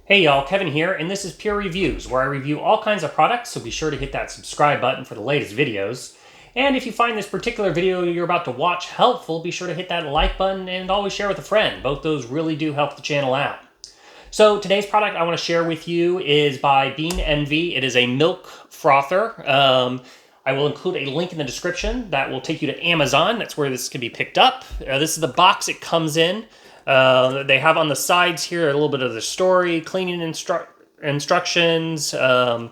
Hey y'all, Kevin here, and this is Pure Reviews, where I review all kinds of products, so be sure to hit that subscribe button for the latest videos. And if you find this particular video you're about to watch helpful, be sure to hit that like button and always share with a friend. Both those really do help the channel out. So today's product I want to share with you is by Bean Envy. It is a milk frother. I will include a link in the description that will take you to Amazon. That's where this can be picked up. This is the box it comes in. They have on the sides here a little bit of the story, cleaning instructions, how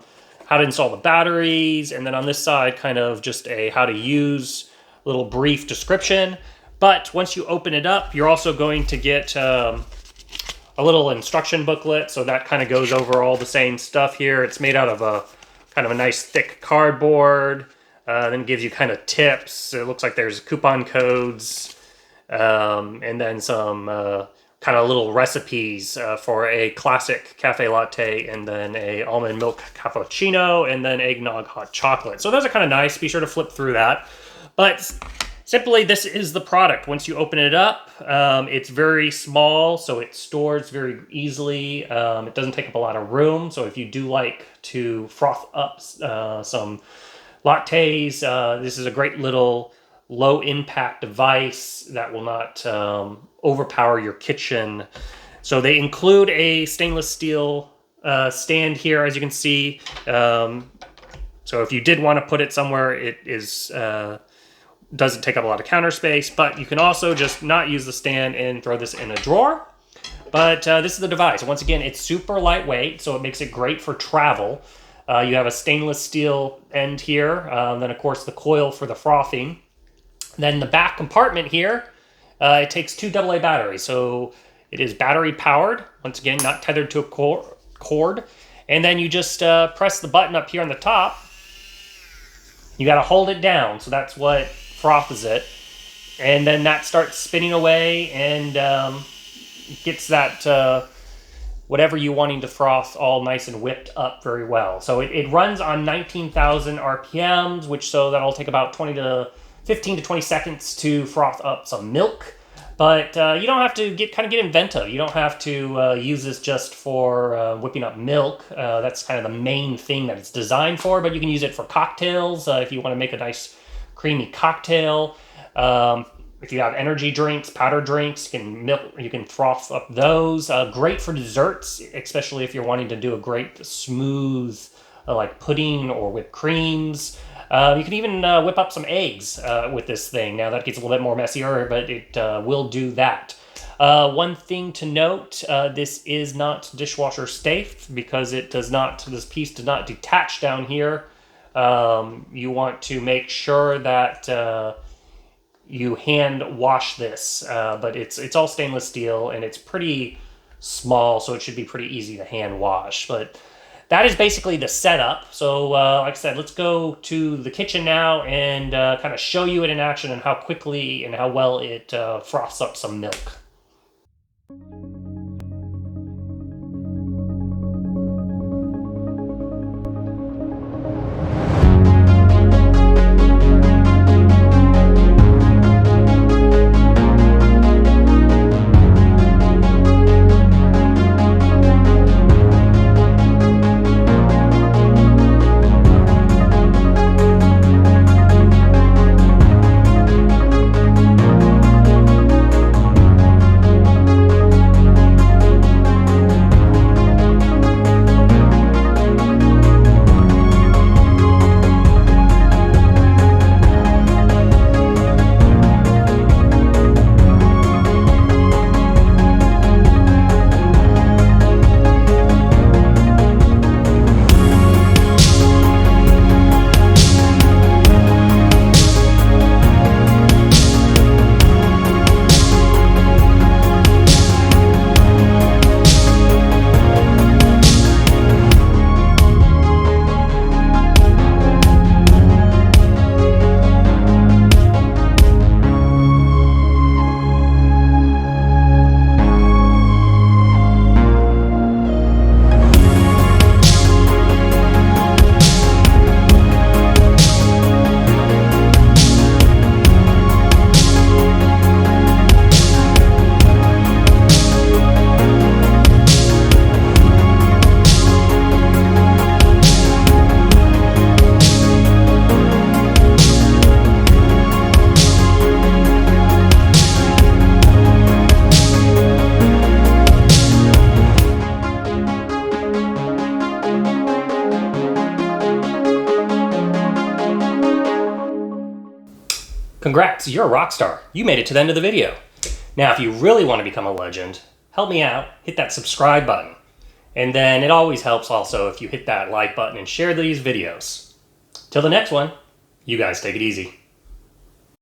to install the batteries, and then on this side kind of just a how to use little brief description. But once you open it up, you're also going to get a little instruction booklet, so that kind of goes over all the same stuff here. It's made out of a kind of a nice thick cardboard, then gives you kind of tips. It looks like there's coupon codes. And then some kind of little recipes for a classic cafe latte, and then a almond milk cappuccino, and then eggnog hot chocolate. So those are kind of nice. Be sure to flip through that. But simply, this is the product. Once you open it up, it's very small, so it stores very easily. It doesn't take up a lot of room. So if you do like to froth up some lattes, this is a great little low impact device that will not overpower your kitchen. So they include a stainless steel stand here, as you can see. So if you did want to put it somewhere, it is doesn't take up a lot of counter space, but you can also just not use the stand and throw this in a drawer. But this is the device. Once again, it's super lightweight, so it makes it great for travel. You have a stainless steel end here, then of course the coil for the frothing. Then the back compartment here, it takes two AA batteries. So it is battery powered, once again, not tethered to a cord. And then you just press the button up here on the top. You got to hold it down. So that's what froths it. And then that starts spinning away and gets that whatever you're wanting to froth all nice and whipped up very well. So it runs on 19,000 RPMs, so that'll take about 15 to 20 seconds to froth up some milk. But you don't have to get inventive. You don't have to use this just for whipping up milk. That's kind of the main thing that it's designed for, but you can use it for cocktails if you want to make a nice creamy cocktail. If you have energy drinks, powder drinks, you can froth up those. Great for desserts, especially if you're wanting to do a great smooth like pudding or whipped creams. You can even whip up some eggs with this thing. Now that gets a little bit more messier, but it will do that. One thing to note, this is not dishwasher safe because this piece does not detach down here. You want to make sure that you hand wash this, but it's all stainless steel and it's pretty small, so it should be pretty easy to hand wash. But that is basically the setup. So like I said, let's go to the kitchen now and kind of show you it in action and how quickly and how well it froths up some milk. Congrats, you're a rock star. You made it to the end of the video. Now, if you really want to become a legend, help me out, hit that subscribe button. And then it always helps also if you hit that like button and share these videos. Till the next one, you guys take it easy.